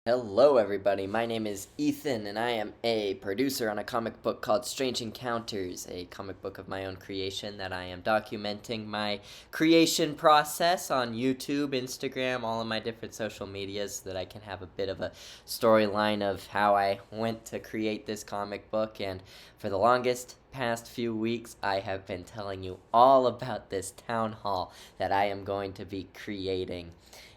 Hello everybody, my name is Ethan and I am a producer on a comic book called Strange Encounters, a comic book of my own creation that I am documenting my creation process on YouTube, Instagram, all of my different social medias so that I can have a bit of a storyline of how I went to create this comic book. And for the longest past few weeks I have been telling you all about this town hall that I am going to be creating.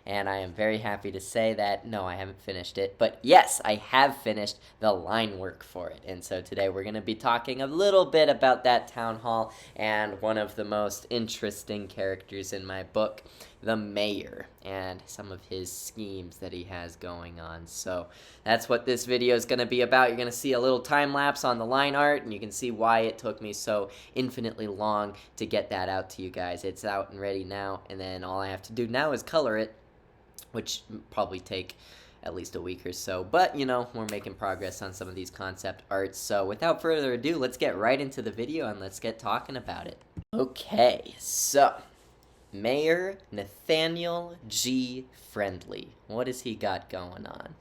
And I am very happy to say that, no, I haven't finished it, but yes, I have finished the line work for it. And so today we're going to be talking a little bit about that town hall and one of the most interesting characters in my book, the mayor, and some of his schemes that he has going on. So that's what this video is going to be about. You're going to see a little time lapse on the line art, and you can see why it took me so infinitely long to get that out to you guys. It's out and ready now, and then all I have to do now is color it, which probably take at least a week or so. But, you know, we're making progress on some of these concept arts. So without further ado, let's get right into the video and let's get talking about it. Okay, so Mayor Nathaniel G. Friendly. What has he got going on?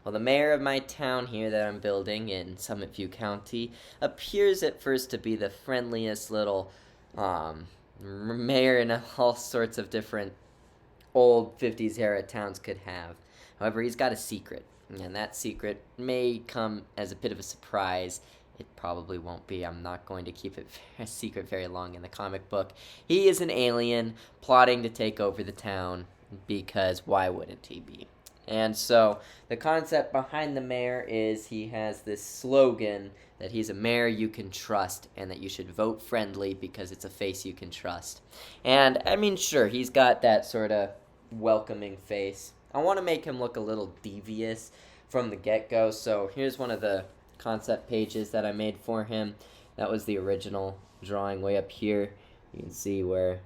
Well, the mayor of my town here that I'm building in Summit View County appears at first to be the friendliest little mayor in all sorts of different old 50s era towns could have. However, he's got a secret, and that secret may come as a bit of a surprise. It probably won't be. I'm not going to keep it a secret very long in the comic book. He is an alien plotting to take over the town, because why wouldn't he be? And so the concept behind the mayor is he has this slogan that he's a mayor you can trust and that you should vote friendly because it's a face you can trust. And I mean, sure, he's got that sort of welcoming face. I want to make him look a little devious from the get-go, so here's one of the concept pages that I made for him. That was the original drawing way up here. You can see where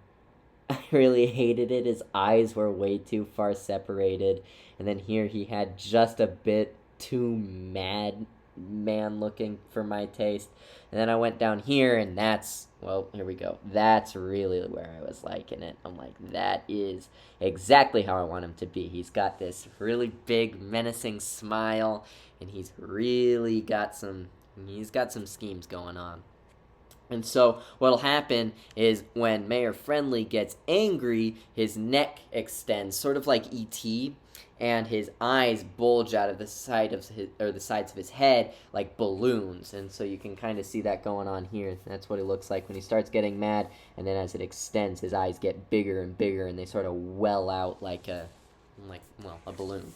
I really hated it. His eyes were way too far separated. And then here he had just a bit too mad man looking for my taste. And then I went down here and that's, well, here we go. That's really where I was liking it. I'm like, that is exactly how I want him to be. He's got this really big menacing smile and he's got some schemes going on. And so what'll happen is when Mayor Friendly gets angry, his neck extends, sort of like E.T., and his eyes bulge out of the sides of his head like balloons. And so you can kind of see that going on here. That's what it looks like when he starts getting mad, and then as it extends, his eyes get bigger and bigger, and they sort of well out like a balloon.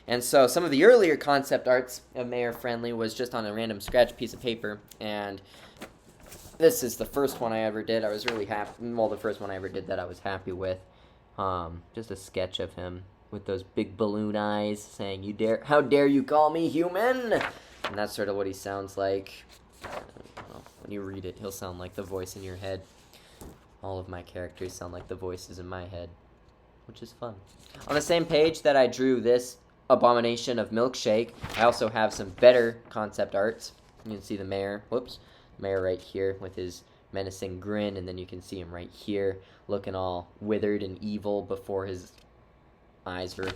And so some of the earlier concept arts of Mayor Friendly was just on a random scratch piece of paper, and this is the first one I ever did. I was really happy. Well, the first one I ever did that I was happy with. Just a sketch of him with those big balloon eyes saying, how dare you call me human? And that's sort of what he sounds like. Well, when you read it, he'll sound like the voice in your head. All of my characters sound like the voices in my head, which is fun. On the same page that I drew this abomination of milkshake, I also have some better concept arts. You can see the mayor. Mayor right here with his menacing grin, and then you can see him right here looking all withered and evil before his eyes are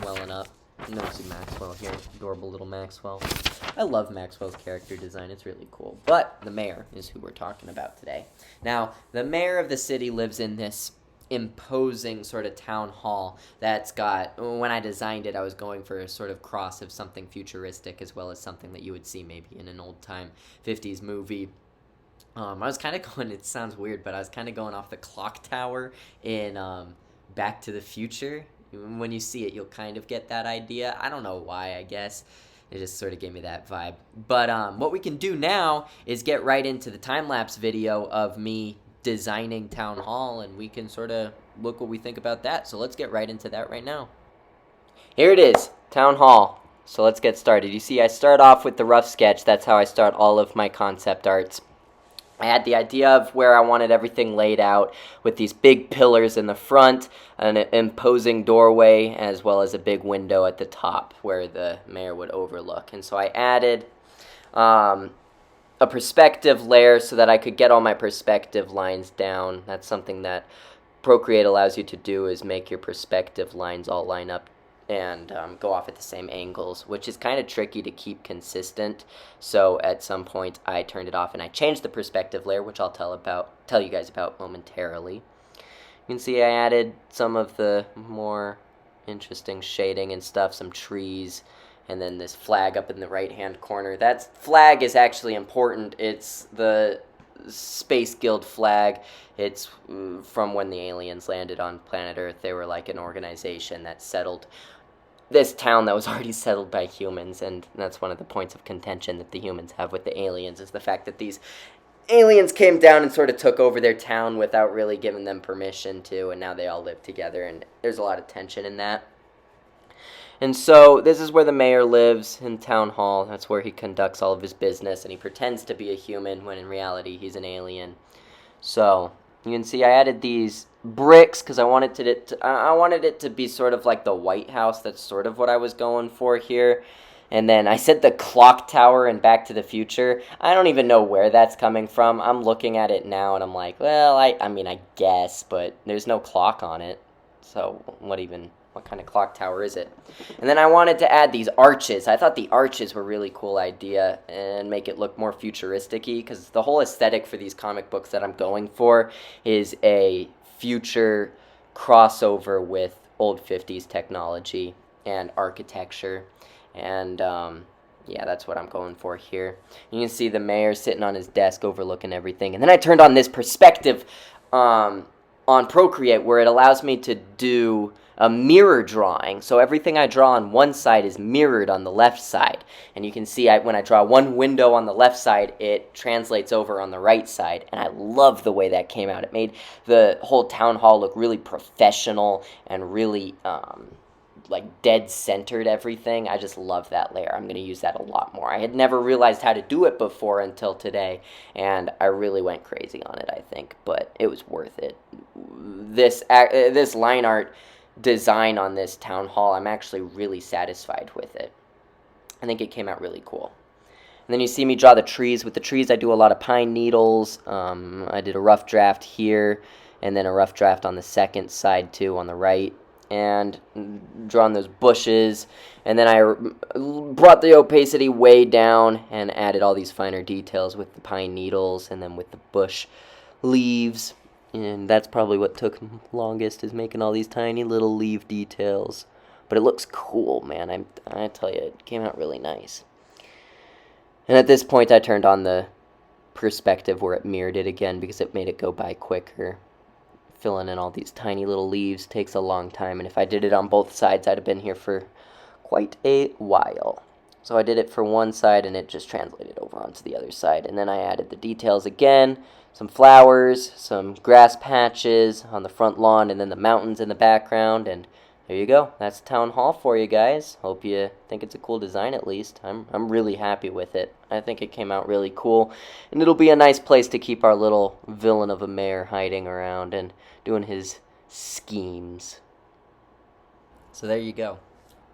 welling up. And then we see Maxwell here, adorable little Maxwell. I love Maxwell's character design, it's really cool. But the mayor is who we're talking about today. Now, the mayor of the city lives in this imposing sort of town hall that's got, when I designed it, I was going for a sort of cross of something futuristic as well as something that you would see maybe in an old time 50s movie. I was kind of going, it sounds weird, but I was kind of going off the clock tower in Back to the Future. When you see it, you'll kind of get that idea. I don't know why, I guess. It just sort of gave me that vibe. But what we can do now is get right into the time-lapse video of me designing Town Hall, and we can sort of look what we think about that. So let's get right into that right now. Here it is, Town Hall. So let's get started. You see, I start off with the rough sketch. That's how I start all of my concept arts. I had the idea of where I wanted everything laid out with these big pillars in the front, an imposing doorway, as well as a big window at the top where the mayor would overlook. And so I added a perspective layer so that I could get all my perspective lines down. That's something that Procreate allows you to do, is make your perspective lines all line up and go off at the same angles, which is kind of tricky to keep consistent. So at some point I turned it off and I changed the perspective layer, which I'll tell you guys about momentarily. You can see I added some of the more interesting shading and stuff, some trees, and then this flag up in the right hand corner. That flag is actually important. It's the Space Guild flag. It's from when the aliens landed on planet Earth. They were like an organization that settled this town that was already settled by humans, and that's one of the points of contention that the humans have with the aliens, is the fact that these aliens came down and sort of took over their town without really giving them permission to, and now they all live together, and there's a lot of tension in that. And so this is where the mayor lives, in Town Hall. That's where he conducts all of his business, and he pretends to be a human when in reality he's an alien. So you can see I added these bricks because I wanted it to be sort of like the White House. That's sort of what I was going for here. And then I said the clock tower in Back to the Future. I don't even know where that's coming from. I'm looking at it now and I'm like, well, I mean, I guess, but there's no clock on it. So what kind of clock tower is it? And then I wanted to add these arches. I thought the arches were a really cool idea and make it look more futuristic-y, because the whole aesthetic for these comic books that I'm going for is a future crossover with old 50s technology and architecture. And yeah, that's what I'm going for here. You can see the mayor sitting on his desk overlooking everything. And then I turned on this perspective on Procreate, where it allows me to do a mirror drawing. So everything I draw on one side is mirrored on the left side. And you can see when I draw one window on the left side, it translates over on the right side. And I love the way that came out. It made the whole town hall look really professional and really like dead-centered everything. I just love that layer. I'm going to use that a lot more. I had never realized how to do it before until today, and I really went crazy on it, I think. But it was worth it. This line art design on this town hall, I'm actually really satisfied with it. I think it came out really cool. And then you see me draw the trees. With the trees, I do a lot of pine needles. I did a rough draft here, and then a rough draft on the second side too, on the right, and drawn those bushes. And then I brought the opacity way down and added all these finer details with the pine needles and then with the bush leaves. And that's probably what took longest, is making all these tiny little leaf details. But it looks cool, man. I tell you, it came out really nice. And at this point, I turned on the perspective where it mirrored it again because it made it go by quicker. Filling in all these tiny little leaves takes a long time. And if I did it on both sides, I'd have been here for quite a while. So I did it for one side, and it just translated over onto the other side. And then I added the details again. Some flowers, some grass patches on the front lawn, and then the mountains in the background, and there you go. That's Town Hall for you guys. Hope you think it's a cool design at least. I'm really happy with it. I think it came out really cool, and it'll be a nice place to keep our little villain of a mayor hiding around and doing his schemes. So there you go.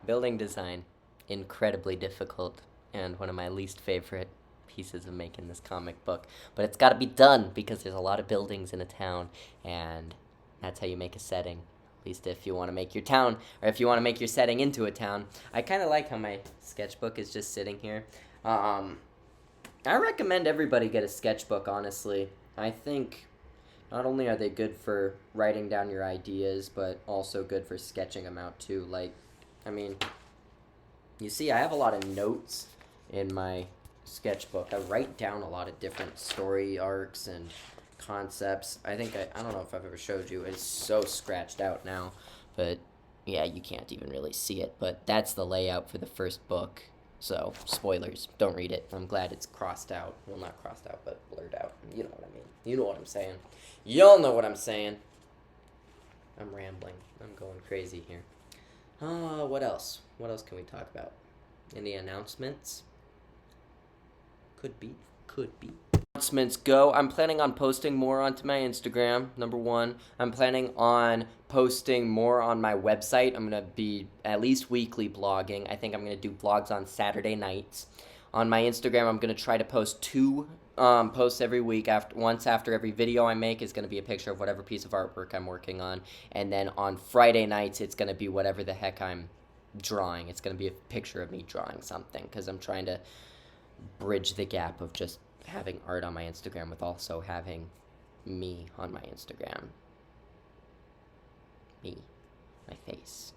Building design. Incredibly difficult, and one of my least favorite pieces of making this comic book, but it's got to be done because there's a lot of buildings in a town, and that's how you make a setting. At least if you want to make your town, or if you want to make your setting into a town. I kind of like how my sketchbook is just sitting here. I recommend everybody get a sketchbook, honestly. I think not only are they good for writing down your ideas, but also good for sketching them out too. Like, I mean, you see, I have a lot of notes in my sketchbook. I write down a lot of different story arcs and concepts. I think I don't know if I've ever showed you. It's so scratched out now, but yeah, you can't even really see it. But that's the layout for the first book. So, spoilers. Don't read it. I'm glad it's crossed out. Well, not crossed out, but blurred out. You know what I mean. You know what I'm saying. Y'all know what I'm saying. I'm rambling. I'm going crazy here. What else? What else can we talk about? Any announcements? Could be. Announcements go. I'm planning on posting more onto my Instagram, number one. I'm planning on posting more on my website. I'm going to be at least weekly blogging. I think I'm going to do vlogs on Saturday nights. On my Instagram, I'm going to try to post 2 posts every week. Once after every video I make is going to be a picture of whatever piece of artwork I'm working on. And then on Friday nights, it's going to be whatever the heck I'm drawing. It's going to be a picture of me drawing something, because I'm trying to bridge the gap of just having art on my Instagram with also having me on my Instagram. Me. My face.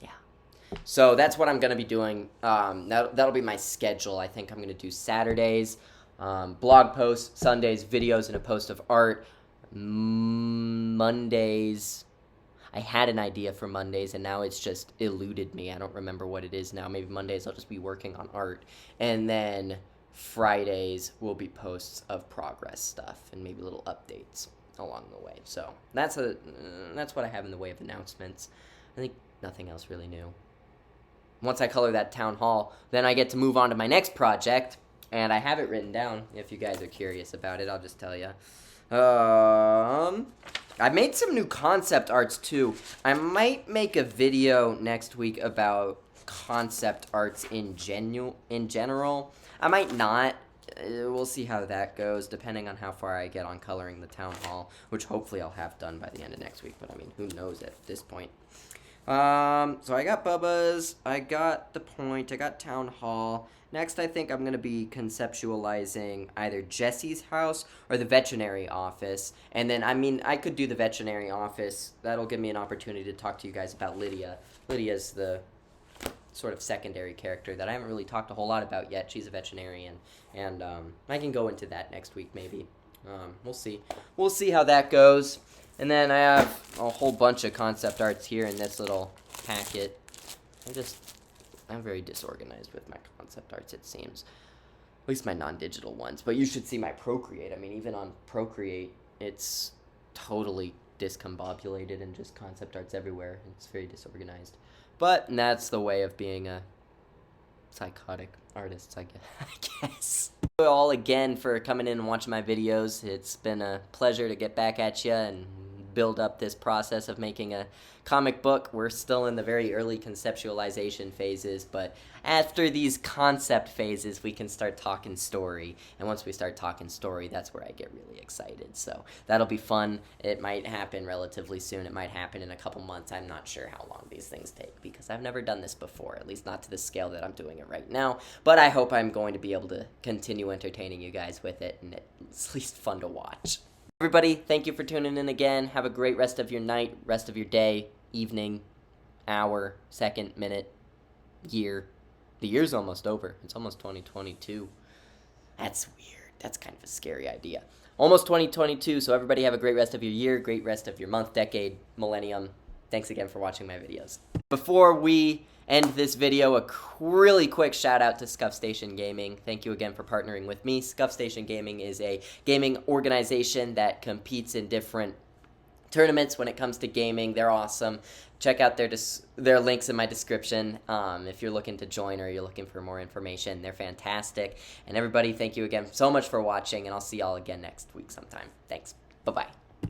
Yeah. So that's what I'm going to be doing. That'll be my schedule. I think I'm going to do Saturdays, blog posts, Sundays, videos, and a post of art. Mondays, I had an idea for Mondays, and now it's just eluded me. I don't remember what it is now. Maybe Mondays I'll just be working on art. And then Fridays will be posts of progress stuff and maybe little updates along the way. So that's what I have in the way of announcements. I think nothing else really new. Once I color that town hall, then I get to move on to my next project, and I have it written down. If you guys are curious about it, I'll just tell you. I made some new concept arts too. I might make a video next week about concept arts in general. I might not. We'll see how that goes, depending on how far I get on coloring the town hall, which hopefully I'll have done by the end of next week, but I mean, who knows at this point. So I got Bubba's, I got The Point, I got Town Hall. Next, I think I'm going to be conceptualizing either Jesse's house or the veterinary office. And then, I mean, I could do the veterinary office. That'll give me an opportunity to talk to you guys about Lydia. Lydia's the sort of secondary character that I haven't really talked a whole lot about yet. She's a veterinarian, and I can go into that next week maybe. We'll see. We'll see how that goes. And then I have a whole bunch of concept arts here in this little packet. I'm very disorganized with my concept arts, it seems. At least my non-digital ones. But you should see my Procreate. I mean, even on Procreate, it's totally discombobulated and just concept arts everywhere. It's very disorganized. But that's the way of being a psychotic artist, I guess. Thank you all again for coming in and watching my videos. It's been a pleasure to get back at you and build up this process of making a comic book. We're still in the very early conceptualization phases, but after these concept phases, we can start talking story. And once we start talking story, that's where I get really excited. So that'll be fun. It might happen relatively soon. It might happen in a couple months. I'm not sure how long these things take because I've never done this before, at least not to the scale that I'm doing it right now. But I hope I'm going to be able to continue entertaining you guys with it, and it's at least fun to watch. Everybody, thank you for tuning in again. Have a great rest of your night, rest of your day, evening, hour, second, minute, year. The year's almost over. It's almost 2022. That's weird. That's kind of a scary idea. Almost 2022, so everybody have a great rest of your year, great rest of your month, decade, millennium. Thanks again for watching my videos. Before we end this video, a really quick shout out to ScuffStation Gaming. Thank you again for partnering with me. ScuffStation Gaming is a gaming organization that competes in different tournaments when it comes to gaming. They're awesome. Check out their links in my description if you're looking to join or you're looking for more information. They're fantastic. And everybody, thank you again so much for watching, and I'll see y'all again next week sometime. Thanks. Bye-bye.